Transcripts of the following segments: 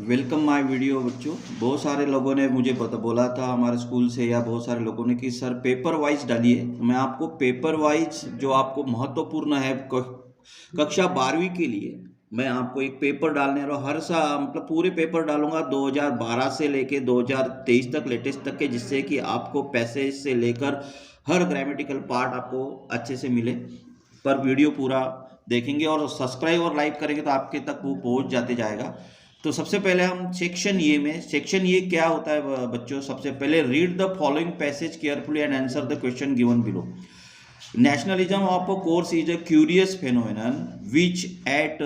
Welcome my video बच्चों। बहुत सारे लोगों ने मुझे बोला था हमारे स्कूल से, या बहुत सारे लोगों ने कि सर पेपर वाइज डालिए। मैं आपको पेपर वाइज जो आपको महत्वपूर्ण है कक्षा 12वीं के लिए, मैं आपको एक पेपर डालने रहा हूँ। हर साल मतलब पूरे पेपर डालूंगा 2012 से लेके 2023 तक, लेटेस्ट तक के, जिससे कि आपको पैसेज से लेकर हर ग्रामेटिकल पार्ट आपको अच्छे से मिले। पर वीडियो पूरा देखेंगे और सब्सक्राइब और लाइक करेंगे तो आपके तक वो पहुंच जाते जाएगा। तो सबसे पहले हम सेक्शन ये क्या होता है बच्चों। सबसे पहले read the following passage carefully and answer the question given below. Nationalism of a course is a curious phenomenon which at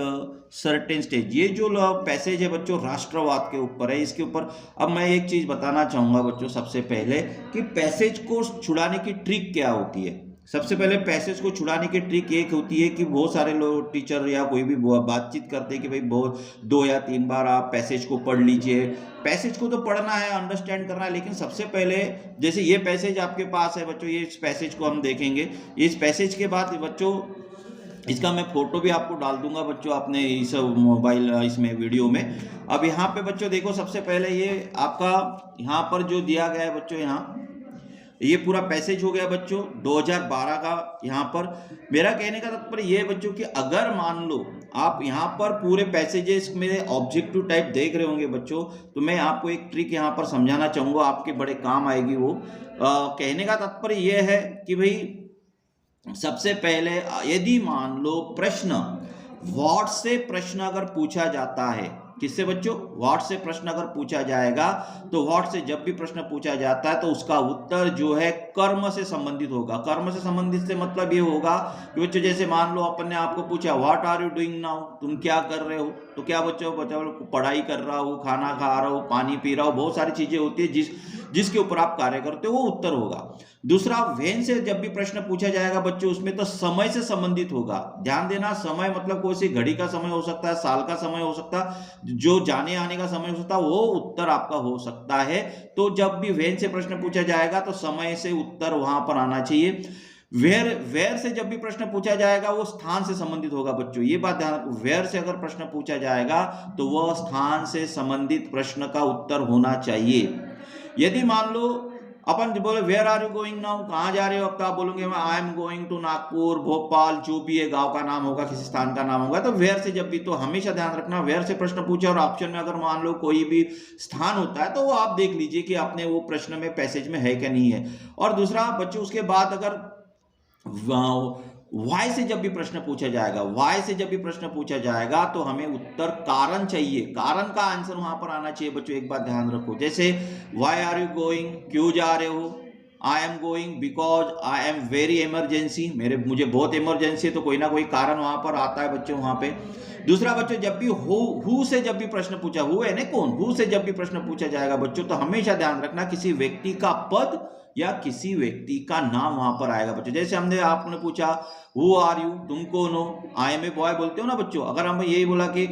certain stage. ये जो पैसेज है बच्चों राष्ट्रवाद के ऊपर है। इसके ऊपर अब मैं एक चीज बताना चाहूंगा बच्चों, सबसे पहले कि पैसेज को छुड़ाने की ट्रिक क्या होती है। सबसे पहले पैसेज को छुड़ाने की ट्रिक एक होती है कि बहुत सारे लोग टीचर या कोई भी बातचीत करते हैं कि भाई बहुत 2 या 3 बार आप पैसेज को पढ़ लीजिए। पैसेज को तो पढ़ना है, अंडरस्टैंड करना है, लेकिन सबसे पहले जैसे ये पैसेज आपके पास है बच्चों, ये इस पैसेज को हम देखेंगे। इस पैसेज के बाद बच्चों इसका मैं फोटो भी आपको डाल दूंगा बच्चों अपने इस मोबाइल इसमें वीडियो में। अब यहाँ पे बच्चों देखो, सबसे पहले ये आपका यहाँ पर जो दिया गया है बच्चों, यहाँ ये पूरा पैसेज हो गया बच्चों 2012 का। यहाँ पर मेरा कहने का तात्पर्य ये है बच्चों कि अगर मान लो आप यहाँ पर पूरे पैसेजेस में ऑब्जेक्टिव टाइप देख रहे होंगे बच्चों, तो मैं आपको एक ट्रिक यहाँ पर समझाना चाहूंगा, आपके बड़े काम आएगी वो। कहने का तात्पर्य ये है कि भाई सबसे पहले यदि मान लो प्रश्न व्हाट से प्रश्न अगर पूछा जाता है, किससे बच्चों, व्हाट से प्रश्न अगर पूछा जाएगा, तो व्हाट से जब भी प्रश्न पूछा जाता है तो उसका उत्तर जो है कर्म से संबंधित होगा। कर्म से संबंधित से मतलब ये होगा कि बच्चों जैसे मान लो अपन ने आपको पूछा what are you doing now, तुम क्या कर रहे हो, तो क्या बच्चों पढ़ाई कर रहा हूँ, खाना खा रहा हूँ, पानी पी रहा हूँ, बहुत सारी चीजें होती है जिसके ऊपर आप कार्य करते हो, वो उत्तर होगा। दूसरा, वेन से जब भी प्रश्न पूछा जाएगा बच्चों, उसमें तो समय से संबंधित होगा। ध्यान देना, समय मतलब कोई सी घड़ी का समय हो सकता है, साल का समय हो सकता है, जो जाने आने का समय हो सकता है, वो उत्तर आपका हो सकता है। तो जब भी वेन से प्रश्न पूछा जाएगा तो समय से उत्तर वहां पर आना चाहिए। वेयर से जब भी प्रश्न पूछा जाएगा वो स्थान से संबंधित होगा बच्चों, ये बात ध्यान रखो। वेयर से अगर प्रश्न पूछा जाएगा तो वह स्थान से संबंधित प्रश्न का उत्तर होना चाहिए। यदि मान लो अपन बोले where are you going now, कहां जा रहे हो, अब तो आप बोलोगे I am going to Nagpur, Bhopal, जो भी है गांव का नाम होगा, किसी स्थान का नाम होगा, तो वेयर से जब भी, तो हमेशा ध्यान रखना वेयर से प्रश्न पूछे और ऑप्शन में अगर मान लो कोई भी स्थान होता है तो वो आप देख लीजिए कि आपने वो प्रश्न में पैसेज में है क्या नहीं है। और दूसरा बच्चों उसके बाद अगर वाई से जब भी प्रश्न पूछा जाएगा, वाई से जब भी प्रश्न पूछा जाएगा तो हमें उत्तर कारण चाहिए, कारण का आंसर वहां पर आना चाहिए बच्चों। एक बात ध्यान रखो, जैसे वाई आर यू गोइंग, क्यों जा रहे हो, आई am going because I am very emergency, मुझे बहुत इमरजेंसी है, तो कोई ना कोई कारण वहां पर आता है बच्चों वहां पे। दूसरा बच्चों, जब भी हु से जब भी प्रश्न पूछा, हु है ना कौन, हु से जब भी प्रश्न पूछा जाएगा बच्चों, तो हमेशा ध्यान रखना किसी व्यक्ति का पद या किसी व्यक्ति का नाम वहां पर आएगा बच्चों। जैसे हमने आपने पूछा हु आर यू, तुम कौन हो, आई एम ए बॉय बोलते हो ना बच्चों। अगर हम यही बोला कि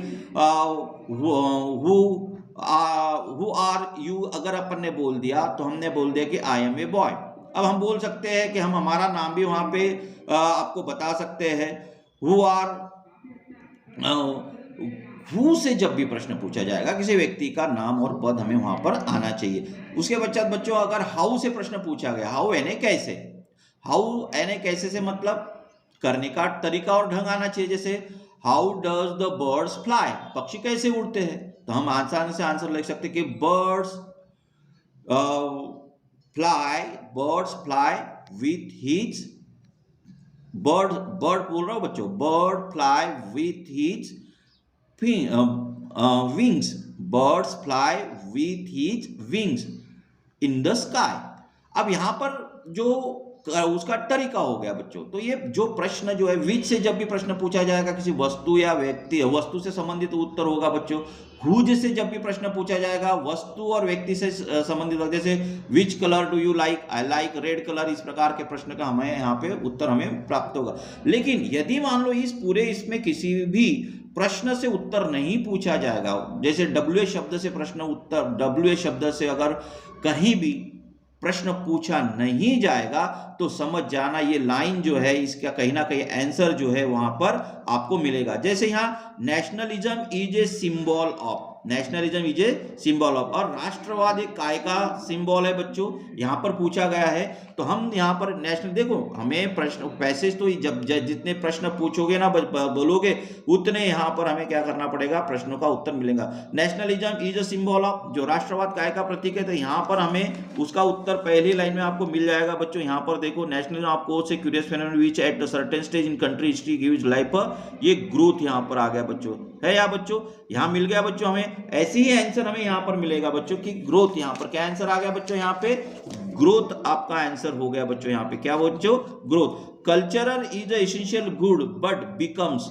हु आर यू, अगर अपन ने बोल दिया तो हमने बोल दिया कि आई एम ए बॉय। अब हम बोल सकते हैं कि हम हमारा नाम भी वहां पे आपको बता सकते हैं। हु आर हु से जब भी प्रश्न पूछा जाएगा किसी व्यक्ति का नाम और पद हमें वहां पर आना चाहिए। उसके पश्चात बच्चों अगर हाउ से प्रश्न पूछा गया, हाउ यानी कैसे, हाउ यानी कैसे से मतलब करने का तरीका और ढंग आना चाहिए। जैसे how does the birds fly, पक्षी कैसे उड़ते हैं, तो हम आसानी से आंसर लिख सकते कि birds fly with his, bird बोल रहा हूं बच्चों, bird fly with his wings, birds fly with his wings in the sky. अब यहां पर जो उसका तरीका हो गया बच्चों, तो ये जो प्रश्न जो है विच से जब भी प्रश्न पूछा जाएगा किसी वस्तु या व्यक्ति, वस्तु से संबंधित उत्तर होगा बच्चों। हुज से जब भी प्रश्न पूछा जाएगा वस्तु और व्यक्ति से संबंधित होगा, जैसे which colour do you like, I like red colour, इस प्रकार के प्रश्न का हमें यहाँ पे उत्तर हमें प्राप्त होगा। लेकिन यदि मान लो इस पूरे इसमें किसी भी प्रश्न से उत्तर नहीं पूछा जाएगा, जैसे डब्ल्यू शब्द से प्रश्न उत्तर, डब्ल्यू शब्द से अगर कहीं भी प्रश्न पूछा नहीं जाएगा तो समझ जाना ये लाइन जो है इसका कहीं ना कहीं आंसर जो है वहां पर आपको मिलेगा। जैसे यहाँ nationalism is a symbol of, nationalism is a symbol of, और राष्ट्रवाद एक काय का सिंबल है बच्चों, यहां पर पूछा गया है। तो हम यहां पर नेशनल, देखो हमें प्रश्न पैसेज तो जब जितने प्रश्न पूछोगे ना बोलोगे उतने यहां पर हमें क्या करना पड़ेगा, प्रश्नों का उत्तर मिलेगा। Nationalism is a symbol of, जो राष्ट्रवाद काय का प्रतीक है, तो यहां पर हमें उसका उत्तर पहली लाइन में आपको मिल जाएगा बच्चों। यहां पर देखो nationalism of course A curious phenomenon which at the certain stage in country history gives life, ये ग्रोथ यहां पर आ गया बच्चों, है या बच्चों, यहां मिल गया बच्चों हमें। ऐसे ही आंसर हमें यहां पर मिलेगा बच्चों की ग्रोथ, यहां पर क्या आंसर आ गया बच्चों, यहां पे ग्रोथ आपका आंसर हो गया बच्चों, यहां पे क्या बच्चों, growth. Cultural is a essential good but becomes,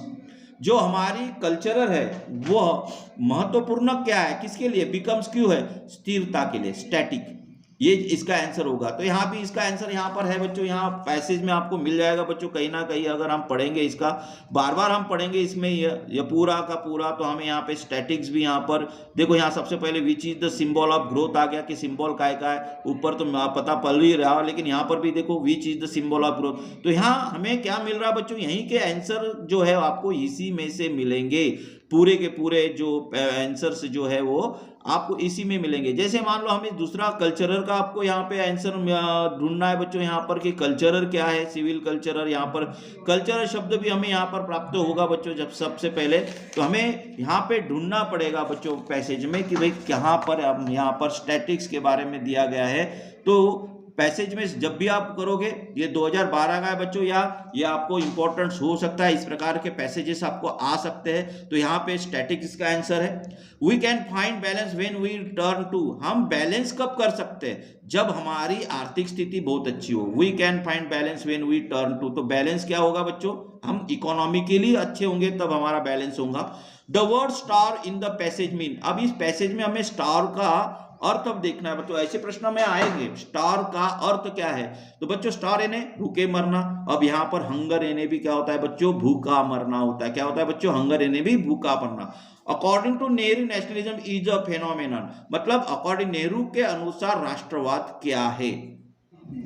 जो हमारी कल्चरल है वो महत्वपूर्ण क्या है, किसके लिए, बिकम्स क्यों है, स्थिरता के लिए, स्टैटिक, ये इसका आंसर होगा। तो यहाँ भी इसका आंसर यहाँ पर है बच्चों, यहाँ पैसेज में आपको मिल जाएगा बच्चों, कहीं ना कहीं अगर हम पढ़ेंगे इसका, बार बार हम पढ़ेंगे इसमें ये पूरा का पूरा, तो हमें यहाँ पे स्टैटिक्स भी यहाँ पर देखो, यहाँ सबसे पहले which is the symbol of growth आ गया कि सिंबल काय का है, ऊपर तो पता पल ही रहा, लेकिन यहाँ पर भी देखो विच is the symbol of growth. तो यहाँ हमें क्या मिल रहा है बच्चों, यहीं के आंसर जो है आपको इसी में से मिलेंगे, पूरे के पूरे जो आंसर्स जो है वो आपको इसी में मिलेंगे। जैसे मान लो हमें दूसरा कल्चरल का आपको यहाँ पे आंसर ढूंढना है बच्चों, यहाँ पर कि कल्चरल क्या है, सिविल कल्चरल, यहाँ पर कल्चरल शब्द भी हमें यहाँ पर प्राप्त होगा बच्चों। जब सबसे पहले तो हमें यहाँ पे ढूंढना पड़ेगा बच्चों पैसेज में कि भाई कहाँ पर, यहाँ पर स्टैटिक्स के बारे में दिया गया है। तो पैसेज में जब भी आप करोगे, ये 2012 का है बच्चों, या ये आपको इंपॉर्टेंस हो सकता है, इस प्रकार के पैसेजेस आपको आ सकते हैं। तो यहाँ पे स्टैटिक्स का आंसर है। We can find balance when we turn to, हम बैलेंस कब कर सकते हैं, जब हमारी आर्थिक स्थिति बहुत अच्छी हो। We can find balance when we turn to, तो बैलेंस क्या होगा बच्चों, हम इकोनॉमिकली अच्छे होंगे तब हमारा बैलेंस होगा। The word star in the passage mean, अब इस पैसेज में हमें स्टार का अर्थ अब देखना है बच्चों, ऐसे प्रश्न में आएंगे, स्टार का अर्थ क्या है। तो बच्चों स्टार यानी भूखे मरना, अब यहाँ पर हंगर यानी भी क्या होता है बच्चों, भूखा मरना होता है, क्या होता है बच्चों, हंगर यानी भी भूखा मरना। According to Nehru nationalism is a phenomenon, मतलब अकॉर्डिंग नेहरू के अनुसार राष्ट्रवाद क्या है।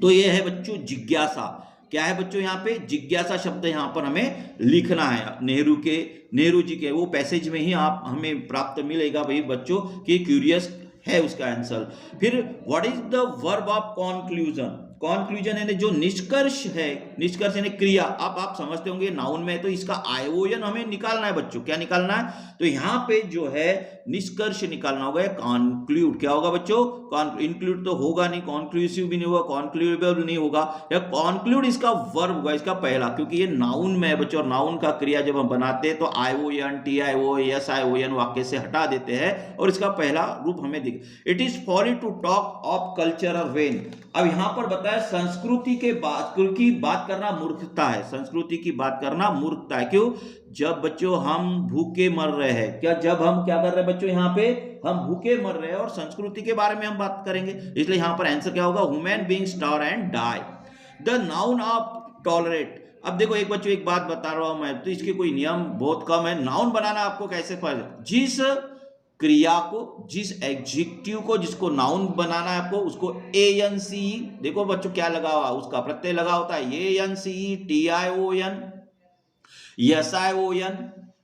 तो ये है बच्चों जिज्ञासा, क्या है बच्चों, यहाँ पे जिज्ञासा शब्द यहाँ पर हमें लिखना है। नेहरू जी के वो पैसेज में ही आप हमें प्राप्त मिलेगा भाई बच्चों कि क्यूरियस है उसका आंसर। फिर what is the verb of conclusion, conclusion यानी जो निष्कर्ष है, निष्कर्ष यानी क्रिया। अब आप समझते होंगे नाउन में तो इसका आयोजन हमें निकालना है बच्चों, क्या निकालना है, तो यहाँ पे जो है निष्कर्ष निकालना होगा, कॉन्क्लूड, क्या होगा बच्चों, इंक्लूड तो होगा नहीं, कॉन्क्लूसिव भी नहीं होगा, कॉन्क्लूडेबल नहीं होगा, या कॉन्क्लूड इसका वर्ब होगा, इसका पहला, क्योंकि ये नाउन में है बच्चों, और नाउन का क्रिया जब हम बनाते हैं तो ION TIO SION वाक्य से हटा देते हैं और इसका पहला रूप हमें दिख। It is folly to talk of cultural vain, अब यहां पर बताया संस्कृति के की बात करना मूर्खता है, संस्कृति की बात करना मूर्खता है। क्यों, जब बच्चों हम भूखे मर रहे हैं, क्या जब हम क्या कर रहे हैं बच्चों, यहाँ पे हम भूखे मर रहे हैं और संस्कृति के बारे में हम बात करेंगे, इसलिए यहां पर आंसर क्या होगा, human being starve and die. The noun of tolerate, अब देखो एक बच्चों एक बात बता रहा हूं मैं, तो इसके कोई नियम बहुत कम है। नाउन बनाना आपको कैसे पता, जिस क्रिया को, जिस एडजेक्टिव को, जिसको नाउन बनाना है आपको, उसको ANCE, देखो बच्चों क्या लगा हुआ, उसका प्रत्यय लगा होता है ANCE TION SION,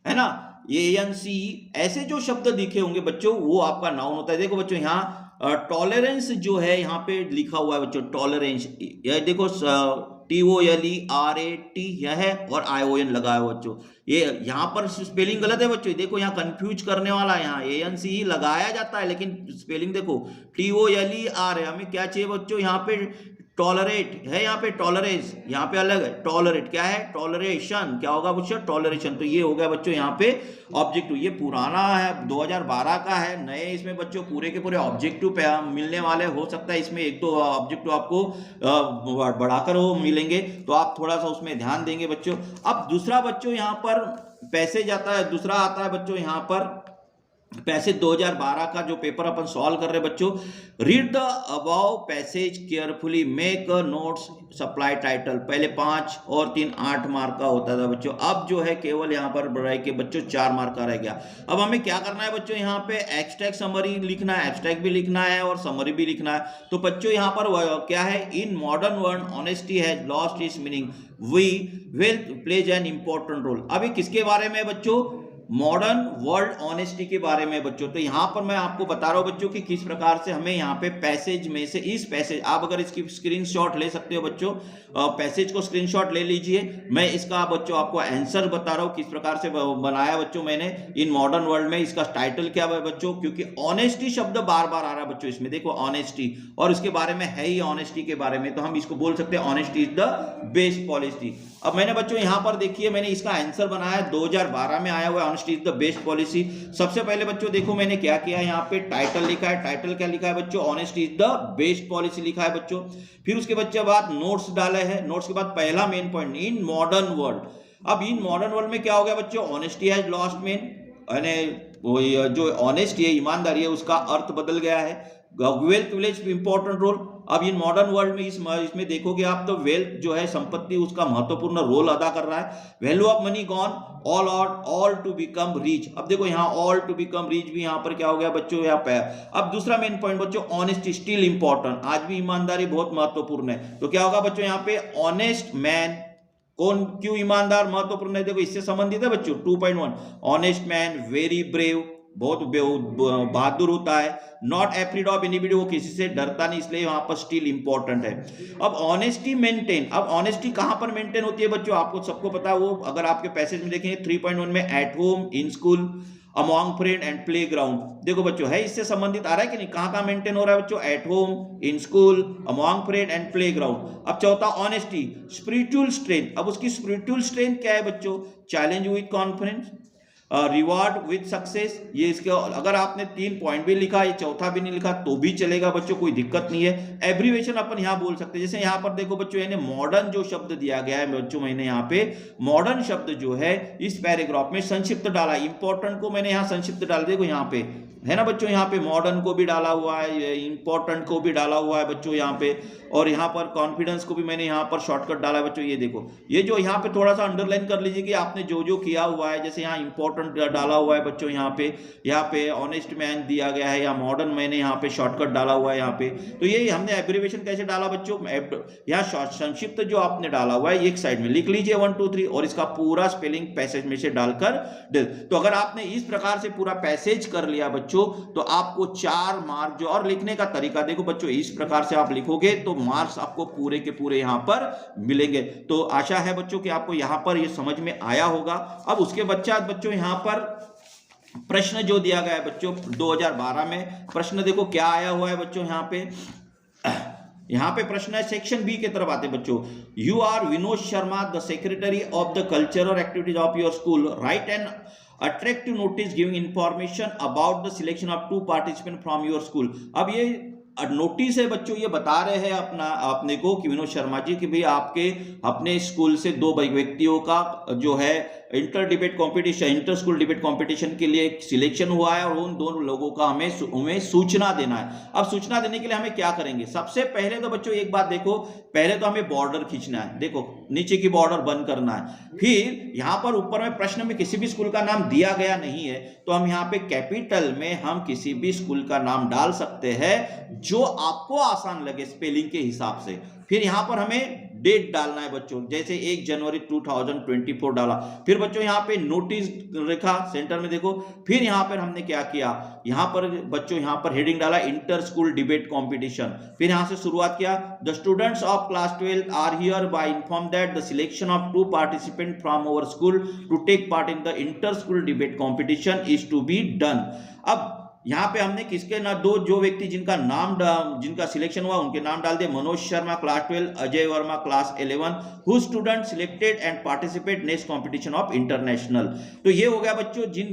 है ना, ANCE, ऐसे जो शब्द दिखे होंगे बच्चों वो आपका नाउन होता है। देखो बच्चों यहाँ टॉलरेंस जो है यहाँ पे लिखा हुआ है बच्चों, टॉलरेंस, ये देखो TOLERAT यह है और ION लगा है बच्चों, ये यहाँ पर स्पेलिंग गलत है बच्चों, देखो यहाँ कंफ्यूज करने वाला है, यहाँ ANCE लगाया जाता है लेकिन स्पेलिंग देखो TOLER है, हमें क्या चाहिए बच्चों, यहाँ पे टॉलरेट है, यहाँ पे टॉलरेंस, यहाँ पे अलग है, टॉलरेट क्या है, टॉलरेशन, क्या होगा बच्चों, टॉलरेशन। तो ये हो गया बच्चों यहाँ पे ऑब्जेक्टिव, ये पुराना है 2012 का है, नए इसमें बच्चों पूरे के पूरे ऑब्जेक्टिव पे मिलने वाले, हो सकता है इसमें एक तो ऑब्जेक्टिव आपको बढ़ाकर वो मिलेंगे, तो आप थोड़ा सा उसमें ध्यान देंगे बच्चों। अब दूसरा बच्चों यहाँ पर पैसेज आता है, दूसरा आता है बच्चों यहाँ पर पैसेज 2012 का जो पेपर अपन सॉल्व कर रहे हैं बच्चों, read the above passage carefully, make a notes, supply title. पहले 5 और 3 8 मार्क का होता था बच्चों, अब जो है केवल यहाँ पर बढ़ाई के बच्चों 4 मार्क का रह गया। अब हमें क्या करना है बच्चों, यहाँ पे एक्सट्रैक्ट समरी लिखना है, एक्सट्रैक्ट भी लिखना है और समरी भी लिखना है। तो बच्चों यहाँ पर क्या है, in modern world honesty has lost its meaning, we wealth plays an important role. अभी किसके बारे में बच्चों, मॉडर्न वर्ल्ड ऑनेस्टी के बारे में बच्चों। तो यहां पर मैं आपको बता रहा हूं बच्चों कि किस प्रकार से हमें यहां पे पैसेज में से, इस पैसेज, आप अगर इसकी स्क्रीनशॉट ले सकते हो बच्चों, पैसेज को स्क्रीनशॉट ले लीजिए। मैं इसका बच्चों आपको आंसर बता रहा हूं किस प्रकार से बनाया बच्चों मैंने इन मॉडर्न वर्ल्ड में। इसका टाइटल क्या है बच्चों, क्योंकि ऑनेस्टी शब्द बार बार आ रहा है बच्चों इसमें, देखो ऑनेस्टी, और इसके बारे में है ही ऑनेस्टी के बारे में, तो हम इसको बोल सकते हैं honesty is the best policy. अब मैंने बच्चों यहां पर देखिए, मैंने इसका आंसर बनाया 2012 में आया हुआ है, honesty is the best policy. सबसे पहले बच्चों देखो मैंने क्या किया, यहाँ पे टाइटल लिखा है, टाइटल क्या लिखा है बच्चों, honesty is the best policy लिखा है बच्चों। फिर उसके बाद नोट्स डाले हैं, नोट्स के बाद पहला मेन पॉइंट, इन मॉडर्न वर्ल्ड। अब इन मॉडर्न वर्ल्ड में क्या हो गया बच्चों, ऑनेस्टी हैज लॉस्ट मीन, यानी जो ऑनेस्टी है, ईमानदारी है, उसका अर्थ बदल गया है। Wealth plays important role. अब इन मॉडर्न वर्ल्ड में इसमें देखोगे आप तो वेल्थ जो है, संपत्ति, उसका महत्वपूर्ण रोल अदा कर रहा है। Value of money gone, all to become rich. अब देखो यहाँ ऑल टू बिकम रिच भी यहाँ पर क्या हो गया बच्चों, यहाँ पे। अब दूसरा मेन पॉइंट बच्चों, ऑनेस्टी स्टिल इंपॉर्टेंट, आज भी ईमानदारी बहुत महत्वपूर्ण है। तो क्या होगा बच्चों यहाँ पे, ऑनेस्ट मैन, कौन, क्यों ईमानदार महत्वपूर्ण है, देखो इससे संबंधित है बच्चों 2.1, ऑनेस्ट मैन वेरी ब्रेव, बहुत बहादुर होता है। नॉट एफ्रेड ऑफ एनीबॉडी, वो किसी से डरता नहीं, इसलिए वहां पर स्टिल इंपॉर्टेंट है। अब ऑनेस्टी मेंटेन, अब ऑनेस्टी कहां पर मेंटेन होती है बच्चों, आपको सबको पता है वो, अगर आपके पैसेज में देखेंगे 3.1 में, at home, in school, among friend and play ground. देखो बच्चों है इससे संबंधित आ रहा है कि नहीं, कहां मेंटेन हो रहा है बच्चों, at home, in school, among friend and play ground. अब चौथा ऑनेस्टी स्पिरिचुअल स्ट्रेंथ। अब उसकी स्पिरिचुअल स्ट्रेंथ क्या है बच्चों, challenge with confidence, reward with success. ये इसके, अगर आपने 3 पॉइंट भी लिखा, ये चौथा भी नहीं लिखा तो भी चलेगा बच्चों, कोई दिक्कत नहीं है। एब्रीवेशन अपन यहां बोल सकते हैं, जैसे यहां पर देखो बच्चों, यानी मॉडर्न जो शब्द दिया गया है बच्चों, मैंने यहां पे मॉडर्न शब्द जो है इस पैराग्राफ में संक्षिप्त डाला, इंपॉर्टेंट को मैंने यहां संक्षिप्त डाल, देखो यहां पे है ना बच्चों, यहाँ पे मॉडर्न को भी डाला हुआ है, इंपॉर्टेंट को भी डाला हुआ है बच्चों यहाँ पे, और यहाँ पर कॉन्फिडेंस को भी मैंने यहाँ पर शॉर्टकट डाला है बच्चों। ये देखो, ये जो यहाँ पे थोड़ा सा अंडरलाइन कर लीजिए कि आपने जो जो किया हुआ है, जैसे यहाँ इंपॉर्टेंट डाला हुआ है बच्चों, यहाँ पे ऑनेस्ट मैन दिया गया है, या मॉडर्न मैंने यहाँ पे शॉर्टकट डाला हुआ है यहाँ पे। तो ये हमने एब्रिविएशन कैसे डाला बच्चों, यहाँ संक्षिप्त जो आपने डाला हुआ है एक साइड में लिख लीजिए 1 2 3, और इसका पूरा स्पेलिंग पैसेज में से डालकर दे। तो अगर आपने इस प्रकार से पूरा पैसेज कर लिया बच्चों, तो आपको 4 मार्क जो, और लिखने का तरीका देखो बच्चों, इस प्रकार से आप लिखोगे तो मार्क्स आपको पूरे के पूरे यहां पर मिलेंगे। तो आशा है बच्चों कि आपको यहां पर ये समझ में आया होगा। अब उसके पश्चात बच्चों यहां पर प्रश्न जो दिया गया है बच्चों 2012 में, प्रश्न देखो क्या आया हुआ है बच्चों, यहां पे प्रश्न है, सेक्शन बी की तरफ आते बच्चों। You are Vinod Sharma, the secretary of the cultural activities of your school, write an attractive notice giving information about the selection of 2 participants from your school। अब ये नोटिस है बच्चों, ये बता रहे हैं अपने को कि विनोद शर्मा जी कि भाई आपके अपने स्कूल से 2 व्यक्तियों का जो है इंटर स्कूल डिबेट कंपटीशन के लिए सिलेक्शन हुआ है, और उन दोनों लोगों का हमें सूचना देना है। अब सूचना देने के लिए हमें क्या करेंगे, सबसे पहले तो बच्चों एक बात देखो, पहले तो हमें बॉर्डर खींचना है, देखो नीचे की बॉर्डर बंद करना है। फिर यहां पर ऊपर में प्रश्न में किसी भी स्कूल का नाम दिया गया नहीं है, तो हम यहाँ पे कैपिटल में हम किसी भी स्कूल का नाम डाल सकते हैं जो आपको आसान लगे स्पेलिंग के हिसाब से। फिर यहां पर हमें डेट डालना है बच्चों, जैसे 1 जनवरी 2024 डाला। फिर बच्चों यहाँ पे नोटिस लिखा सेंटर में देखो। फिर यहाँ पर हमने क्या किया, यहाँ पर बच्चों यहाँ पर हेडिंग डाला इंटर स्कूल डिबेट कंपटीशन। फिर यहाँ से शुरुआत किया, the students of class 12 are here by inform that the selection of 2 participant from our school to take part in the inter school debate competition is to be done. अब यहाँ पे हमने किसके ना 2 जो व्यक्ति जिनका सिलेक्शन हुआ उनके नाम डाल दिए, Manoj Sharma class 12, Ajay Verma class 11, who student selected and participate next competition of international. तो ये हो गया बच्चों जिन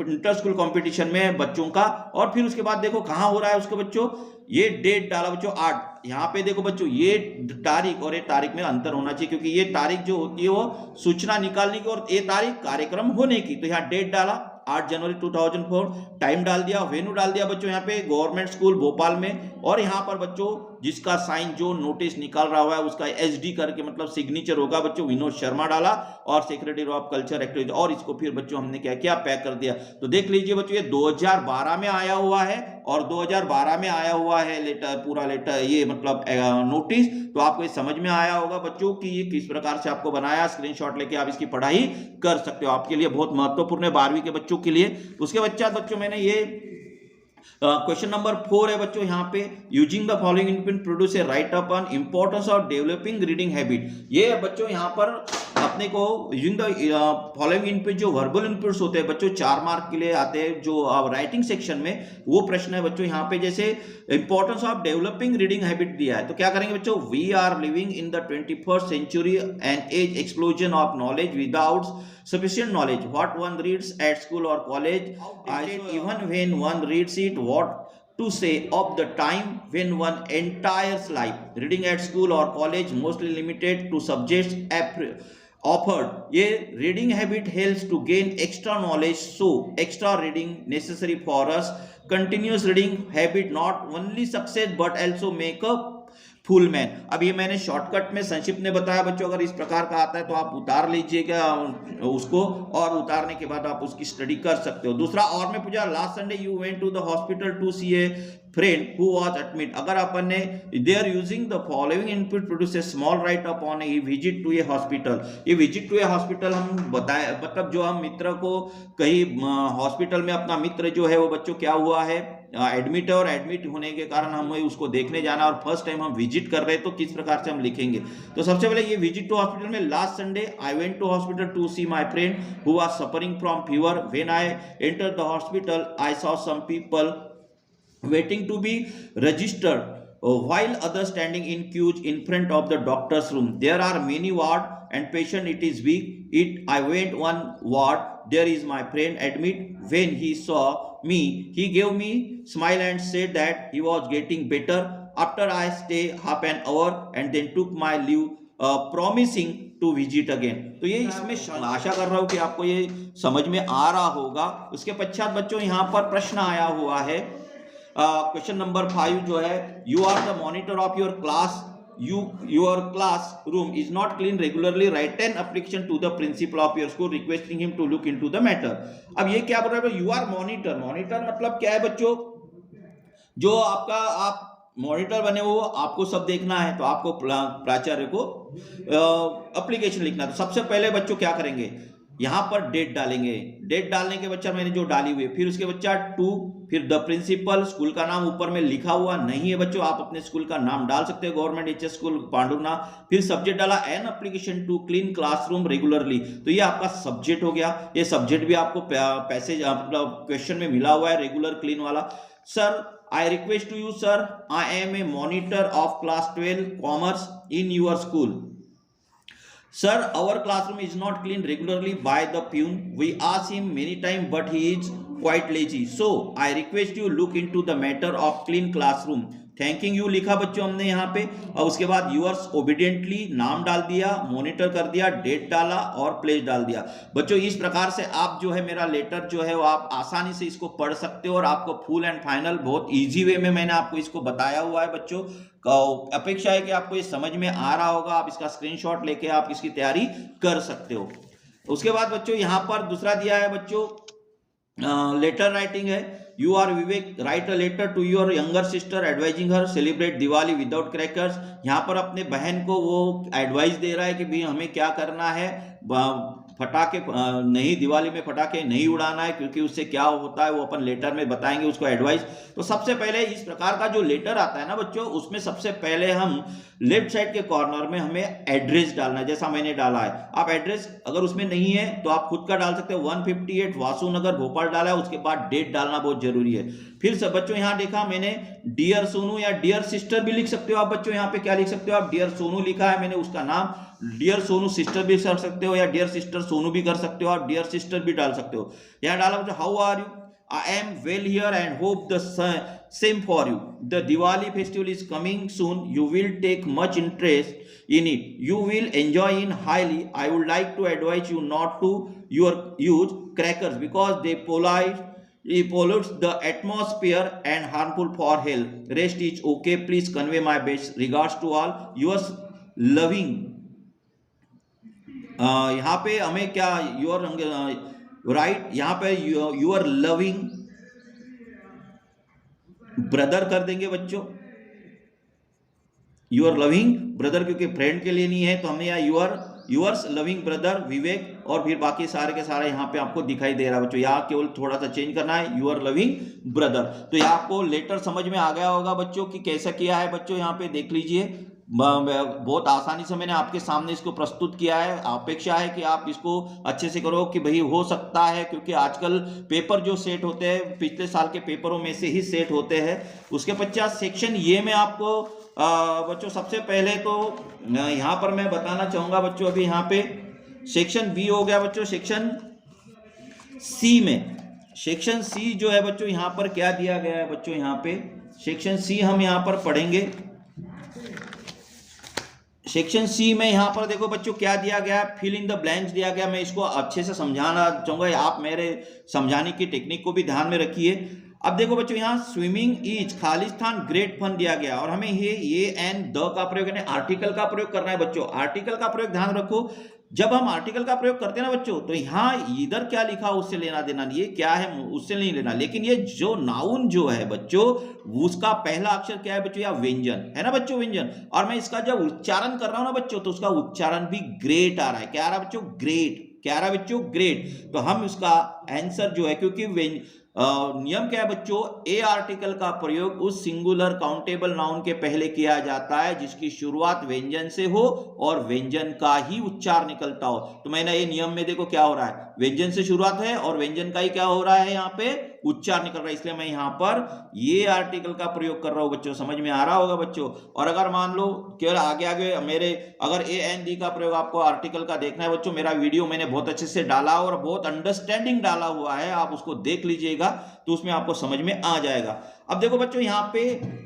इंटर स्कूल कंपटीशन में बच्चों का। और फिर उसके बाद देखो कहाँ हो रहा है उसके बच्चों, ये डेट डाला बच्चों 8। यहाँ पे देखो बच्चों ये तारीख और ये तारीख में अंतर होना चाहिए, क्योंकि ये तारीख जो होती है वो सूचना निकालने की और ये तारीख कार्यक्रम होने की। तो यहाँ डेट डाला 8 जनवरी 2004, टाइम डाल दिया, वेन्यू डाल दिया बच्चों यहाँ पे गवर्नमेंट स्कूल भोपाल में, और यहाँ पर बच्चों जिसका साइन जो नोटिस निकाल रहा हुआ है उसका एसडी करके मतलब सिग्नेचर होगा बच्चों, विनोद शर्मा डाला और सेक्रेटरी ऑफ कल्चर एक्टिविटी, और इसको फिर बच्चों हमने क्या किया, पैक कर दिया। तो देख लीजिए बच्चों ये 2012 में आया हुआ है, और 2012 में आया हुआ है लेटर, पूरा लेटर ये मतलब नोटिस। तो आपको ये समझ में आया होगा बच्चों कि ये किस प्रकार से आपको बनाया, स्क्रीनशॉट लेके आप इसकी पढ़ाई कर सकते हो, आपके लिए बहुत महत्वपूर्ण है 12वीं के बच्चों के लिए। उसके बच्चों मैंने ये क्वेश्चन नंबर 4 है बच्चों यहाँ पे, using the following input produce A right up on importance of developing reading habit. ये बच्चों यहाँ पर अपने को यूजिंग द फॉलोइंग इनपुट, जो वर्बल इनपुट्स होते हैं बच्चों 4 मार्क के लिए आते हैं जो राइटिंग सेक्शन में, वो प्रश्न है बच्चों यहाँ पे। जैसे importance of developing reading habit दिया है, तो क्या करेंगे बच्चों, we are living in the 21st century and age explosion of knowledge without sufficient knowledge what one reads at school or college, even when one reads it, what to say of the time when one entire life reading at school or college mostly limited to subjects offered. ये reading habit helps to gain extra knowledge, so extra reading necessary for us. Continuous reading habit not only success but also make a full man. अब ये मैंने shortcut में संक्षिप्त में बताया बच्चों, अगर इस प्रकार का आता है तो आप उतार लीजिएगा उसको, और उतारने के बाद आप उसकी स्टडी कर सकते हो। दूसरा, और मैं पूछा, last Sunday you went to the hospital to see a friend who was admit. अगर अपन ने they are using the following input produce a small write up on a visit to a hospital. ये visit to a hospital हम बताए, मतलब जो हम मित्र को कहीं हॉस्पिटल में अपना मित्र जो है वो बच्चों क्या हुआ है, एडमिट है, और एडमिट होने के कारण हमें उसको देखने जाना, और फर्स्ट टाइम हम विजिट कर रहे हैं तो किस प्रकार से हम लिखेंगे। तो सबसे पहले ये विजिट टू हॉस्पिटल में, last Sunday I went to hospital to see my friend who was suffering from fever. When I entered the hospital I saw some people waiting to be registered while others standing in queues in front of the doctor's room. There are many ward and patient it is weak. I went one ward. There is my friend admit. When he saw me, he gave me smile and said that he was getting better. After I stay half an hour and then took my leave, promising to visit again. तो ये इसमें आशा कर रहा हूँ कि आपको ये समझ में आ रहा होगा। उसके पश्चात बच्चों यहाँ पर प्रश्न आया हुआ है, क्वेश्चन नंबर 5 जो है, you are the monitor of your class, your classroom is not clean regularly, write an application to the principal of your school requesting him to look into the matter. अब ये क्या बोल रहा है, you R monitor. Monitor मतलब क्या है बच्चों, जो आपका आप मॉनिटर बने हो, आपको सब देखना है, तो आपको प्राचार्य को एप्लीकेशन लिखना है। तो सबसे पहले बच्चों क्या करेंगे, यहाँ पर डेट डालेंगे। डेट डालने के बच्चा मैंने जो डाली हुई है, फिर उसके बच्चा 2, फिर द प्रिंसिपल, स्कूल का नाम ऊपर में लिखा हुआ नहीं है बच्चों, आप अपने स्कूल का नाम डाल सकते हो, गवर्नमेंट एचएस स्कूल पांडुरना। फिर सब्जेक्ट डाला an application to clean classroom regularly, तो ये आपका सब्जेक्ट हो गया। ये सब्जेक्ट भी आपको पैसेज मतलब क्वेश्चन में मिला हुआ है, रेगुलर क्लीन वाला। Sir I request to you sir, I am a monitor of class 12 commerce in your school. Sir, our classroom is not cleaned regularly by the peon. We asked him many times, but he is quite lazy. So I request you look into the matter of clean classroom. Thanking you लिखा बच्चों हमने यहाँ पे, और उसके बाद yours obediently नाम डाल दिया, मॉनिटर कर दिया, डेट डाला और प्लेस डाल दिया। बच्चों इस प्रकार से आप जो है मेरा लेटर जो है वो आप आसानी से इसको पढ़ सकते हो, और आपको फुल एंड फाइनल बहुत इजी वे में मैंने आपको इसको बताया हुआ है बच्चों। अपेक्षा है कि आपको ये समझ में आ रहा होगा, आप इसका स्क्रीनशॉट लेके आप इसकी तैयारी कर सकते हो। उसके बाद बच्चों यहाँ पर दूसरा दिया है बच्चों, लेटर राइटिंग है। You are Vivek, write a letter to your younger sister advising her celebrate Diwali without crackers. यहाँ पर अपने बहन को वो एडवाइस दे रहा है कि भाई हमें क्या करना है, फटाके नहीं, दिवाली में फटाके नहीं उड़ाना है, क्योंकि उससे क्या होता है वो अपन लेटर में बताएंगे उसको एडवाइस। तो सबसे पहले इस प्रकार का जो लेटर आता है ना बच्चों, उसमें सबसे पहले हम लेफ्ट साइड के कॉर्नर में हमें एड्रेस डालना है, जैसा मैंने डाला है। आप एड्रेस अगर उसमें नहीं है तो आप खुद का डाल सकते हो, 158 वासुनगर भोपाल डाला है, उसके बाद डेट डालना बहुत जरूरी है। फिर सब बच्चों यहाँ देखा मैंने डियर सोनू या डियर सिस्टर भी लिख सकते हो आप बच्चों, यहाँ पे क्या लिख सकते हो आप, डियर सोनू लिखा है मैंने, उसका नाम डियर सोनू सिस्टर भी कर सकते हो, या डियर सिस्टर सोनू भी कर सकते हो, आप डियर सिस्टर भी डाल सकते हो। यहाँ डाला बच्चों, how are you, I am well here and hope the same for you. The Diwali festival is coming soon. You will take much interest in it. You will enjoy it highly. I would like to advise you not to use crackers because they pollutes the atmosphere and harmful for health. Rest is okay. Please convey my best regards to all. Yours loving. यहाँ पे हमें क्या your right, यहाँ पे your loving brother कर देंगे बच्चों, your loving brother, क्योंकि फ्रेंड के लिए नहीं है तो हमने यहाँ यूअर्स लविंग ब्रदर विवेक, और फिर बाकी सारे के सारे यहाँ पे आपको दिखाई दे रहा है बच्चों। यहाँ केवल थोड़ा सा चेंज करना है, यूअर लविंग ब्रदर। तो यहाँ आपको लेटर समझ में आ गया होगा बच्चों कि कैसा किया है बच्चों। यहाँ पे देख लीजिए, बहुत आसानी से मैंने आपके सामने इसको प्रस्तुत किया है। अपेक्षा है कि आप इसको अच्छे से करो कि भाई हो सकता है, क्योंकि आजकल पेपर जो सेट होते हैं पिछले साल के पेपरों में से ही सेट होते हैं। उसके पश्चात सेक्शन ये में आपको बच्चों सबसे पहले तो यहाँ पर मैं बताना चाहूंगा बच्चों, अभी यहाँ पे सेक्शन बी हो गया बच्चों। सेक्शन सी में, सेक्शन सी जो है बच्चों यहाँ पर क्या दिया गया है बच्चों, यहाँ पे सेक्शन सी हम यहाँ पर पढ़ेंगे। सेक्शन सी में यहाँ पर देखो बच्चों क्या दिया गया है, फिल इन द ब्लैंक्स दिया गया। मैं इसको अच्छे से समझाना चाहूंगा, आप मेरे समझाने की टेक्निक को भी ध्यान में रखिए। अब देखो बच्चों यहाँ स्विमिंग इज खालिस्तान ग्रेट फन दिया गया, और हमें ये एंड द का प्रयोग यानी आर्टिकल का प्रयोग करना है बच्चों। आर्टिकल का प्रयोग ध्यान रखो, जब हम आर्टिकल का प्रयोग करते हैं ना बच्चों, तो यहाँ इधर क्या लिखा उससे लेना देना नहीं, ये क्या है उससे नहीं लेना। लेकिन ये जो नाउन जो है बच्चों, उसका पहला अक्षर क्या है बच्चों, या व्यंजन है ना बच्चों, व्यंजन। और मैं इसका जब उच्चारण कर रहा हूं ना बच्चों, तो उसका उच्चारण भी ग्रेट आ रहा है। क्या आ रहा है बच्चों, ग्रेट। क्या आ रहा है बच्चों, ग्रेट। तो हम इसका आंसर जो है, क्योंकि नियम क्या है बच्चों, ए आर्टिकल का प्रयोग उस सिंगुलर काउंटेबल नाउन के पहले किया जाता है जिसकी शुरुआत व्यंजन से हो और व्यंजन का ही उच्चार निकलता हो। तो मैंने ये नियम में देखो क्या हो रहा है, व्यंजन से शुरुआत है और व्यंजन का ही क्या हो रहा है, यहाँ पे उच्चार निकल रहा है, इसलिए मैं यहाँ पर ये आर्टिकल का प्रयोग कर रहा हूं बच्चों। समझ में आ रहा होगा बच्चों। और अगर मान लो केवल आगे आगे मेरे अगर ए एन डी का प्रयोग आपको आर्टिकल का देखना है बच्चों, मेरा वीडियो मैंने बहुत अच्छे से डाला और बहुत अंडरस्टैंडिंग डाला हुआ है, आप उसको देख लीजिएगा तो उसमें आपको समझ में आ जाएगा। अब देखो बच्चों यहाँ पे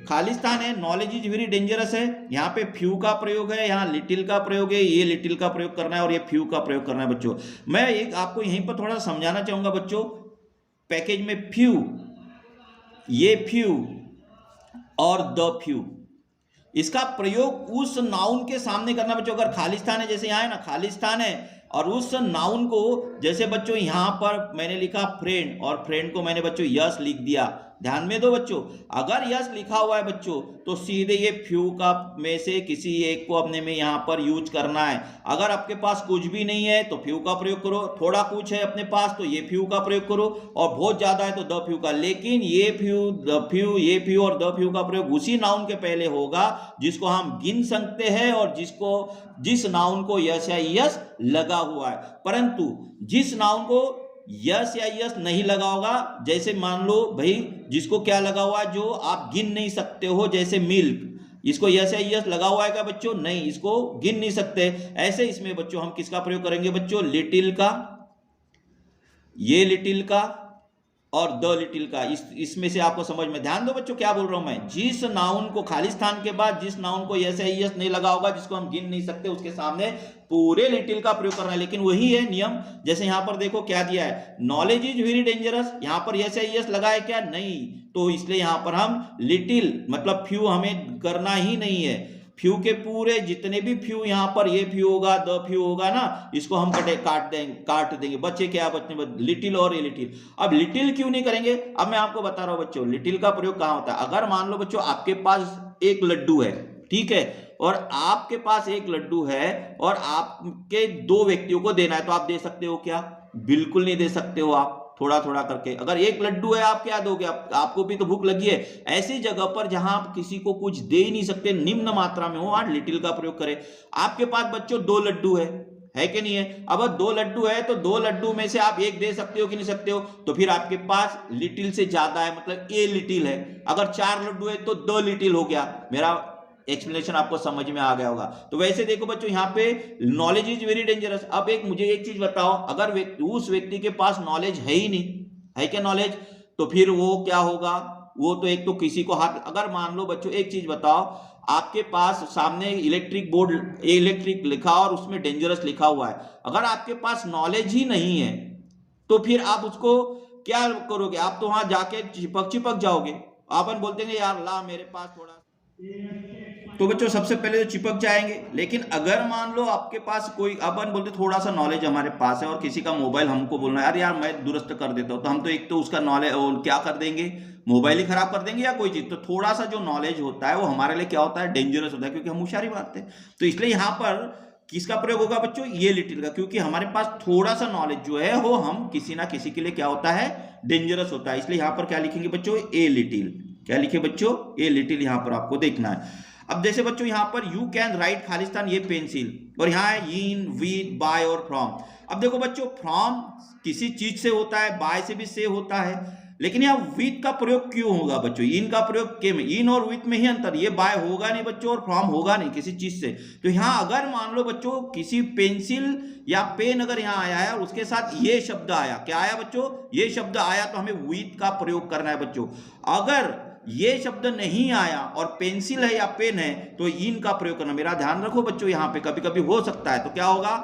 खालिस्तान है, नॉलेज इज वेरी डेंजरस है, यहाँ पे फ्यू का प्रयोग है, यहाँ लिटिल का प्रयोग है, ये लिटिल का प्रयोग करना है और ये फ्यू का प्रयोग करना है बच्चों। मैं एक आपको यहीं पर थोड़ा समझाना चाहूंगा बच्चों, पैकेज में फ्यू, ये फ्यू और द फ्यू, इसका प्रयोग उस नाउन के सामने करना बच्चों। अगर खालिस्तान है, जैसे यहाँ है ना खालिस्तान है, और उस नाउन को जैसे बच्चों यहाँ पर मैंने लिखा फ्रेंड, और फ्रेंड को मैंने बच्चों यस लिख दिया। ध्यान में दो बच्चों, अगर यस लिखा हुआ है बच्चों तो सीधे ये फ्यू का में से किसी एक को अपने में यहाँ पर यूज करना है। अगर आपके पास कुछ भी नहीं है तो फ्यू का प्रयोग करो, थोड़ा कुछ है अपने पास तो ये फ्यू का प्रयोग करो, और बहुत ज्यादा है तो द फ्यू का। लेकिन ये फ्यू, द फ्यू, ये फ्यू और द फ्यू का प्रयोग उसी नाउन के पहले होगा जिसको हम गिन सकते हैं और जिस नाउन को यस या यस लगा हुआ है। परंतु जिस नाउन को यस या यस नहीं लगा होगा, जैसे मान लो भाई जिसको क्या लगा हुआ है जो आप गिन नहीं सकते हो, जैसे मिल्क, इसको यस या यस लगा हुआ है क्या बच्चों, नहीं, इसको गिन नहीं सकते। ऐसे इसमें बच्चों हम किसका प्रयोग करेंगे बच्चों, लिटिल का, ये लिटिल का और द लिटिल का। इसमें से आपको समझ में, ध्यान दो बच्चों क्या बोल रहा हूं मैं, जिस नाउन को खालिस्तान के बाद जिस नाउन को यस या यस नहीं लगा होगा, जिसको हम गिन नहीं सकते, उसके सामने पूरे लिटिल का प्रयोग करना है। लेकिन वही है नियम, जैसे यहां पर देखो क्या दिया है, नॉलेज इज वेरी डेंजरस, यहां पर यस या यस लगा है क्या, नहीं, तो इसलिए यहां पर हम लिटिल मतलब फ्यू हमें करना ही नहीं है। फ्यू के पूरे जितने भी फ्यू यहाँ पर ये फ्यू होगा, द फ्यू होगा ना, इसको हम काट देंगे। बच्चे क्या बच्चे, लिटिल और ये लिटिल। अब लिटिल क्यों नहीं करेंगे, अब मैं आपको बता रहा हूं बच्चों लिटिल का प्रयोग कहां होता है। अगर मान लो बच्चों आपके पास एक लड्डू है, ठीक है, और आपके पास एक लड्डू है और आपके दो व्यक्तियों को देना है, तो आप दे सकते हो क्या, बिल्कुल नहीं दे सकते हो आप, थोड़ा थोड़ा करके। अगर एक लड्डू है आप क्या दोगे, आपको भी तो भूख लगी है। ऐसी जगह पर जहां आप किसी को कुछ दे ही नहीं सकते, निम्न मात्रा में हो, आप लिटिल का प्रयोग करें। आपके पास बच्चों दो लड्डू है कि नहीं है, अब दो लड्डू है तो दो लड्डू में से आप एक दे सकते हो कि नहीं सकते हो, तो फिर आपके पास लिटिल से ज्यादा है, मतलब ए लिटिल है। अगर चार लड्डू है तो द लिटिल हो गया। मेरा एक्सप्लेनेशन आपको समझ में आ गया होगा। तो वैसे देखो बच्चों यहाँ पे नॉलेज इज वेरी डेंजरस। अब मुझे एक चीज बताओ, अगर उस व्यक्ति के पास नॉलेज है ही नहीं, है क्या नॉलेज, तो फिर वो क्या होगा, वो तो एक तो किसी को हाथ, अगर मान लो बच्चों एक चीज बताओ, आपके पास सामने इलेक्ट्रिक बोर्ड इलेक्ट्रिक लिखा और उसमें डेंजरस लिखा हुआ है, अगर आपके पास नॉलेज ही नहीं है तो फिर आप उसको क्या करोगे? आप तो वहां जाके चिपक जाओगे। अपन बोलते हैं यार ला मेरे पास थोड़ा, तो बच्चों सबसे पहले तो चिपक जाएंगे। लेकिन अगर मान लो आपके पास कोई, अपन बोलते थोड़ा सा नॉलेज हमारे पास है और किसी का मोबाइल हमको बोलना है यार मैं दुरुस्त कर देता हूं, तो हम तो एक तो उसका नॉलेज क्या कर देंगे, मोबाइल ही खराब कर देंगे या कोई चीज। तो थोड़ा सा जो नॉलेज होता है वो हमारे लिए क्या होता है, डेंजरस होता है, क्योंकि हम होशियारी मारते हैं। तो इसलिए यहां पर किसका प्रयोग होगा बच्चों, ये लिटिल का, क्योंकि हमारे पास थोड़ा सा नॉलेज जो है वो हम किसी ना किसी के लिए क्या होता है, डेंजरस होता है। इसलिए यहां पर क्या लिखेंगे बच्चों, ए लिटिल। क्या लिखे बच्चों, ए लिटिल, यहां पर आपको देखना है। अब जैसे बच्चों यहां पर यू कैन राइट खालिस्तान, ये पेंसिल, और यहां है इन, विद, बाय और फ्रॉम। अब देखो बच्चों फ्रॉम किसी चीज से होता है, बाय से भी से होता है, लेकिन यहां विद का प्रयोग क्यों होगा बच्चों, इन का प्रयोग के में, इन और विद में ही अंतर, ये बाय होगा नहीं बच्चों और फ्रॉम होगा नहीं किसी चीज से। तो यहां अगर मान लो बच्चों किसी पेंसिल या पेन अगर यहां आया है और उसके साथ ये शब्द आया, क्या आया बच्चों, ये शब्द आया, तो हमें विद का प्रयोग करना है बच्चों। अगर ये शब्द नहीं आया और पेंसिल है या पेन है तो इन का प्रयोग करना। मेरा ध्यान रखो बच्चों, यहां पे कभी कभी हो सकता है, तो क्या होगा,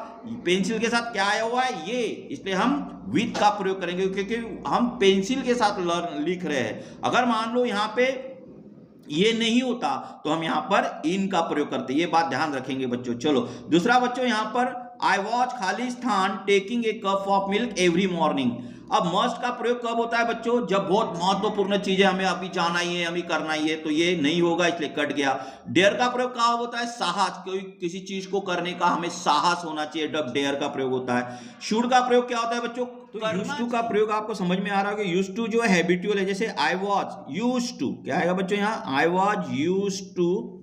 पेंसिल के साथ क्या आया हुआ है, ये, इसलिए हम विद का प्रयोग करेंगे क्योंकि हम पेंसिल के साथ लिख रहे हैं। अगर मान लो यहां पे ये नहीं होता तो हम यहां पर इन का प्रयोग करते, ये बात ध्यान रखेंगे बच्चों। चलो दूसरा बच्चों, यहां पर I watch Khalistan taking a cup of milk every morning. अब मस्ट का प्रयोग कब होता है बच्चों, जब बहुत महत्वपूर्ण चीजें हमें अभी जाना ही है, हमें करना ही है, तो ये नहीं होगा इसलिए कट गया। डेयर का प्रयोग कब होता है, साहस, कोई किसी चीज को करने का हमें साहस होना चाहिए, जब डेयर का प्रयोग होता है। शुड का प्रयोग क्या होता है बच्चों, तो यूज्ड टू का प्रयोग आपको समझ में आ रहा है कि यूज्ड टू जो है हैबिचुअल है, जैसे आई वाज यूज्ड टू, क्या आएगा बच्चों यहां, I was used to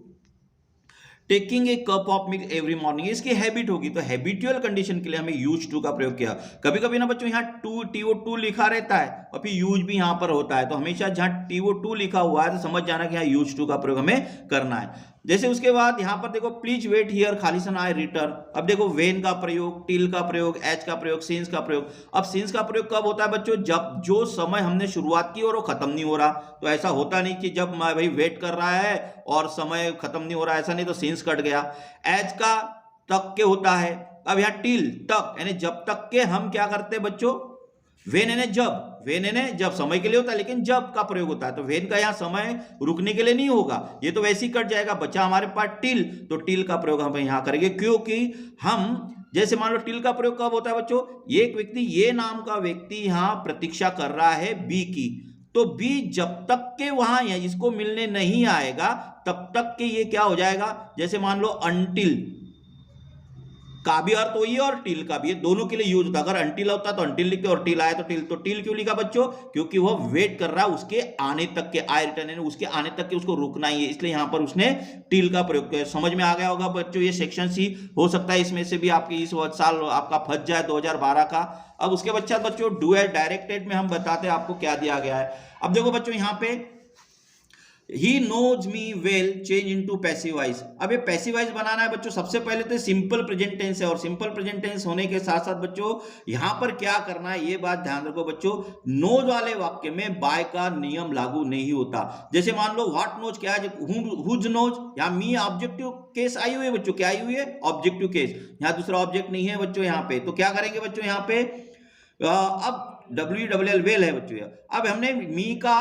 taking a cup of milk every morning, इसकी हैबिट होगी, तो हैबिचुअल कंडीशन के लिए हमें यूज टू का प्रयोग किया। कभी कभी ना बच्चों यहाँ टू TO2 लिखा रहता है और फिर यूज भी यहां पर होता है, तो हमेशा जहां TO2 लिखा हुआ है तो समझ जाना कि यहाँ यूज टू का प्रयोग हमें करना है। जैसे उसके बाद यहां पर देखो प्लीज वेट हियर खालिस्तान आई रिटर्न। अब देखो वेन का प्रयोग, टिल का प्रयोग, एच का प्रयोग, सिंस का प्रयोग। अब सिंस का प्रयोग कब होता है बच्चों, जब जो समय हमने शुरुआत की और वो खत्म नहीं हो रहा। तो ऐसा होता नहीं कि जब मैं भाई वेट कर रहा है और समय खत्म नहीं हो रहा, ऐसा नहीं, तो सिंस कट गया। एच का तक के होता है। अब यहाँ टिल तक, यानी जब तक के हम क्या करते हैं बच्चों, वेन यानी जब, वेन यानी जब समय के लिए होता है, लेकिन जब का प्रयोग होता है, तो वेन का यहां समय रुकने के लिए नहीं होगा, ये तो वैसे ही कट जाएगा। बचा हमारे पास टिल, तो टिल का प्रयोग हम यहां करेंगे, क्योंकि हम जैसे मान लो टिल का प्रयोग कब होता है बच्चों, एक व्यक्ति, ये नाम का व्यक्ति यहां प्रतीक्षा कर रहा है बी की, तो बी जब तक के वहां इसको मिलने नहीं आएगा तब तक के ये क्या हो जाएगा, जैसे मान लो अनटिल का भी अर्थ वही है और टिल का भी, ये दोनों के लिए यूज होता है। अगर अनटिल होता तो अनटिल लिखते और टिल आया तो टिल। तो टिल क्यों लिखा बच्चों, क्योंकि वो वेट कर रहा है उसके आने तक के, आई रिटर्न यानी उसके आने तक के उसको रुकना ही है, इसलिए यहां पर उसने टिल का प्रयोग किया। समझ में आ गया होगा बच्चों, ये सेक्शन सी हो सकता है इसमें से भी आपकी इस साल आपका फंस जाए 2012 का। अब उसके पश्चात बच्चों डू एट डायरेक्टेड में हम बताते हैं आपको क्या दिया गया है। अब देखो बच्चों यहाँ पे He knows me well change into passive voice। अब ये passive voice बनाना है बच्चों, सबसे पहले तो सिंपल प्रेजेंट टेंस है और सिंपल प्रेजेंट टेंस होने के साथ साथ बच्चों यहां पर क्या करना है ये बात ध्यान रखो बच्चों, नोज वाले वाक्य में बाय का नियम लागू नहीं होता। जैसे मान लो व्हाट नोज क्या है, हुज नोज, यहाँ मी ऑब्जेक्टिव केस आई हुई है बच्चों, क्या आई हुई है, ऑब्जेक्टिव केस, यहाँ दूसरा ऑब्जेक्ट नहीं है बच्चों यहाँ पे, तो क्या करेंगे बच्चों यहाँ पे, अब WWL वेल है बच्चों। अब हमने मी का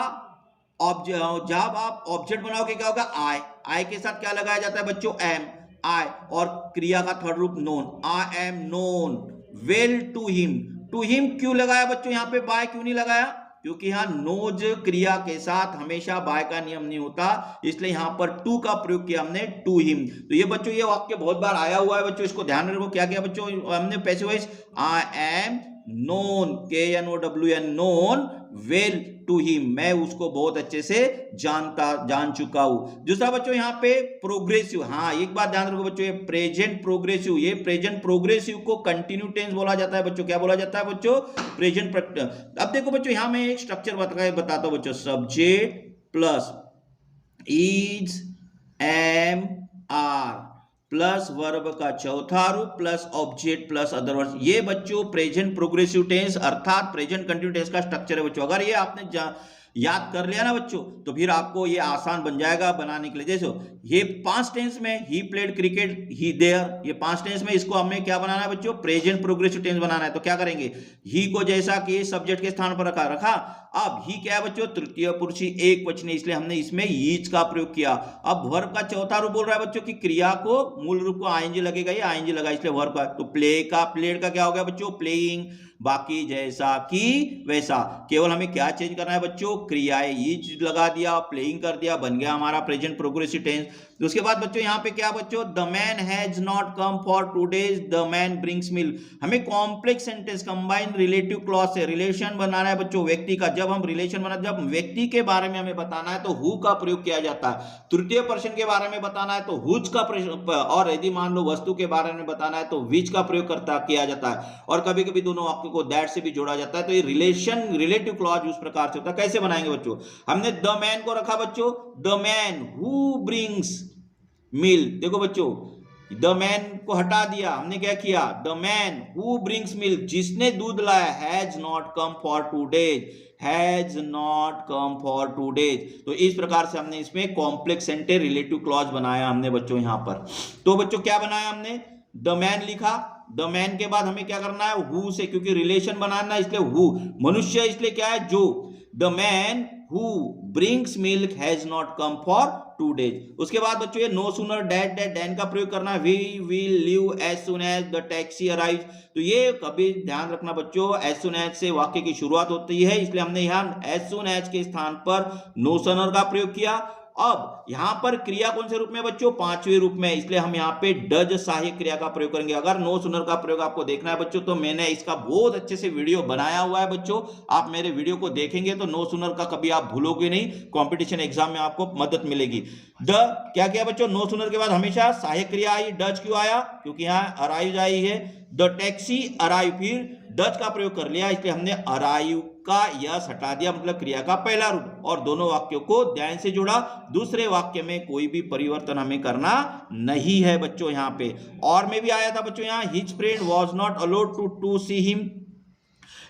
जब आप ऑब्जेक्ट बनाओगे क्या होगा, आई, आई के साथ क्या लगाया जाता है बच्चों, एम, आई, और क्रिया का थर्ड रूप known, I am known well to him. To him क्यों लगाया बच्चों यहाँ पे, बाय क्यों नहीं लगाया, क्योंकि यहाँ नोज क्रिया के साथ हमेशा बाय का नियम नहीं होता, इसलिए यहाँ पर टू का प्रयोग किया हमने, टू हिम। तो ये बच्चों ये वाक्य बहुत बार आया हुआ है बच्चों, इसको ध्यान रखो। क्या किया बच्चों हमने, passive voice, I am known, KNOWN, known well to him, मैं उसको बहुत अच्छे से जान चुका हूं। दूसरा बच्चों यहाँ पे प्रोग्रेसिव, हाँ एक बात ध्यान रखो बच्चों, ये प्रेजेंट प्रोग्रेसिव, ये प्रेजेंट प्रोग्रेसिव को कंटिन्यू टेंस बोला जाता है बच्चों, क्या बोला जाता है बच्चों, प्रेजेंट। अब देखो बच्चों यहाँ मैं एक स्ट्रक्चर बताता हूं बच्चों, subject plus is, am, are plus verb का चौथा रूप plus object plus other words, ये बच्चों प्रेजेंट प्रोग्रेसिव टेंस अर्थात प्रेजेंट कंटिन्यू टेंस का स्ट्रक्चर है बच्चों। अगर ये आपने याद कर लिया ना बच्चों, तो फिर आपको ये आसान बन जाएगा बनाने के लिए। जैसे ये पास्ट टेंस में he played cricket, he there, ये पास्ट टेंस में इसको हमें क्या बनाना है बच्चों, प्रेजेंट प्रोग्रेसिव टेंस बनाना है। तो क्या करेंगे, ही को जैसा कि सब्जेक्ट के स्थान पर रखा। अब ही क्या है बच्चों, तृतीय पुरुष एक वचन, इसलिए हमने इसमें ईज का प्रयोग किया। अब वर्ब का चौथा रूप बोल रहा है बच्चों कि क्रिया को मूल रूप को आईएनजी लगेगा, ये आईएनजी लगा इसलिए वर्ब का। तो प्लेड का क्या हो गया बच्चों, प्लेइंग। बाकी जैसा कि वैसा, केवल हमें क्या चेंज करना है बच्चों, क्रियाएं ईज लगा दिया, प्लेइंग कर दिया, बन गया हमारा प्रेजेंट प्रोग्रेसिव टेंस। उसके बाद बच्चों यहाँ पे क्या बच्चों, the man has not come for today's, the man brings milk. हमें complex sentence combine relative clause से रिलेशन बनाना है बच्चों व्यक्ति का। जब हम रिलेशन बना, जब व्यक्ति के बारे में हमें बताना है तो हु का प्रयोग किया जाता है। तृतीय पर्सन के बारे में बताना है तो हुज का प्रयोग, और यदि मान लो वस्तु के बारे में बताना है तो विच का प्रयोग किया जाता है। और कभी कभी दोनों वाक्यों को दैट से भी जोड़ा जाता है। तो ये रिलेशन रिलेटिव क्लॉज उस प्रकार से होता है। कैसे बनाएंगे बच्चों, हमने द मैन को रखा बच्चों, the man who brings milk. देखो बच्चों, द मैन को हटा दिया, हमने क्या किया, the man who brings milk, जिसने दूध लाया, has not come for today's, has not come for today's. तो इस प्रकार से हमने इसमें कॉम्प्लेक्स सेंटेंस रिलेटिव क्लॉज बनाया हमने बच्चों यहाँ पर। तो बच्चों क्या बनाया हमने, द मैन लिखा, द मैन के बाद हमें क्या करना है, हु से, क्योंकि रिलेशन बनाना इसलिए हु, मनुष्य इसलिए क्या है, जो। The man who brings milk has not come for 2 days। उसके बाद बच्चों ये नो सूनर डैट डैन का प्रयोग करना है, we will leave as soon as the taxi arrives. तो ये कभी ध्यान रखना बच्चों, एज सुन एज से वाक्य की शुरुआत होती है, इसलिए हमने यहाँ एज सुन एज के स्थान पर नो सूनर का प्रयोग किया। अब यहां पर क्रिया कौन से रूप में बच्चों, 5वें रूप में, इसलिए हम यहां पे डज सहायक क्रिया का प्रयोग करेंगे। अगर नो सुनर का प्रयोग आपको देखना है बच्चों तो मैंने इसका बहुत अच्छे से वीडियो बनाया हुआ है बच्चों, आप मेरे वीडियो को देखेंगे तो नो सुनर का कभी आप भूलोगे नहीं, कंपटीशन एग्जाम में आपको मदद मिलेगी। द क्या किया बच्चों, नो सुनर के बाद हमेशा सहायक क्रिया आई। डज क्यों आया, क्योंकि यहाँ अराइव आई है, द टैक्सी अराइव, फिर डज का प्रयोग कर लिया, इसलिए हमने अराइव का यस हटा दिया, मतलब क्रिया का पहला रूप, और दोनों वाक्यों को ध्यान से जोड़ा। दूसरे वाक्य में कोई भी परिवर्तन हमें करना नहीं है बच्चों यहाँ पे। और में भी आया था बच्चों यहाँ, his friend was not allowed to see him,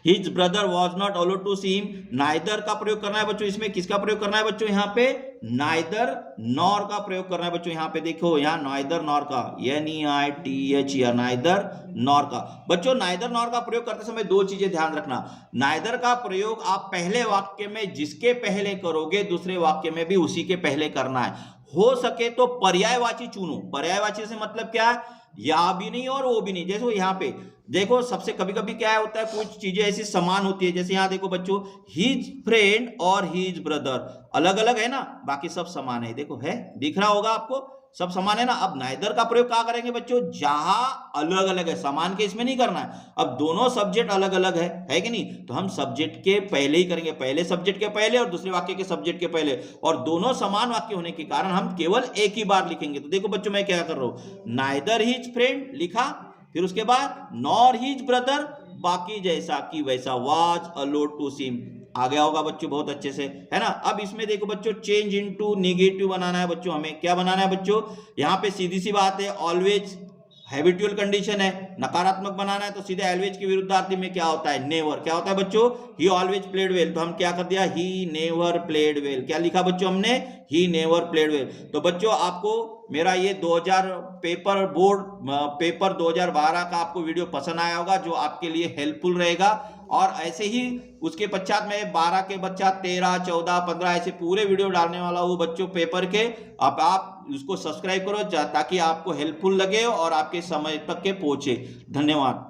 his brother was not allowed to see him. Neither का प्रयोग करना है बच्चों, इसमें किसका प्रयोग करना है बच्चों, यहाँ पे नाइदर नॉर का प्रयोग करना है बच्चों। यहाँ पे देखो, यहाँ नाइदर नॉर का, NEITHER, नाइदर नॉर का। बच्चों नाइदर नॉर का प्रयोग करते समय 2 चीजें ध्यान रखना। नाइदर का प्रयोग आप पहले वाक्य में जिसके पहले करोगे, दूसरे वाक्य में भी उसी के पहले करना है। हो सके तो पर्यायवाची चुनो। पर्यायवाची से मतलब क्या है, या भी नहीं और वो भी नहीं। जैसे यहाँ पे देखो, सबसे कभी कभी क्या होता है, कुछ चीजें ऐसी समान होती है। जैसे यहाँ देखो बच्चों, हिज फ्रेंड और हिज ब्रदर अलग अलग है ना, बाकी सब समान है। देखो है, दिख रहा होगा आपको, सब समान है ना। अब नाइदर का प्रयोग क्या करेंगे बच्चों, जहां अलग अलग है, समान के इसमें नहीं करना है। अब दोनों सब्जेक्ट अलग अलग है कि नहीं, तो हम सब्जेक्ट के पहले ही करेंगे, पहले सब्जेक्ट के पहले और दूसरे वाक्य के सब्जेक्ट के पहले, और दोनों समान वाक्य होने के कारण हम केवल एक ही बार लिखेंगे। तो देखो बच्चों मैं क्या कर रहा हूं, नाइदर हिज फ्रेंड लिखा, फिर उसके बाद नॉर हिज ब्रदर, बाकी जैसा कि वैसा, was allowed to see him. आ गया होगा बच्चों बहुत अच्छे से, है ना। अब इसमें देखो बच्चों, चेंज इनटू नेगेटिव बनाना है बच्चों। हमें क्या बनाना है बच्चों, यहाँ पे सीधी सी बात है, ऑलवेज हैबिचुअल कंडीशन है। नकारात्मक बनाना है तो सीधे ऑलवेज के विरुद्धार्थी में क्या होता है, नेवर। क्या होता है बच्चों, ही ऑलवेज प्लेड वेल, तो हम क्या कर दिया, ही नेवर प्लेड वेल। क्या लिखा बच्चों हमने, ही नेवर प्लेड वेल। तो बच्चों आपको मेरा ये 2000 पेपर 2012 का आपको वीडियो पसंद आया होगा, जो आपके लिए हेल्पफुल रहेगा। और ऐसे ही उसके पश्चात में 12 के पश्चात 13, 14, 15 ऐसे पूरे वीडियो डालने वाला हूँ बच्चों पेपर के। अब आप उसको सब्सक्राइब करो ताकि आपको हेल्पफुल लगे और आपके समय तक के पहुंचे। धन्यवाद।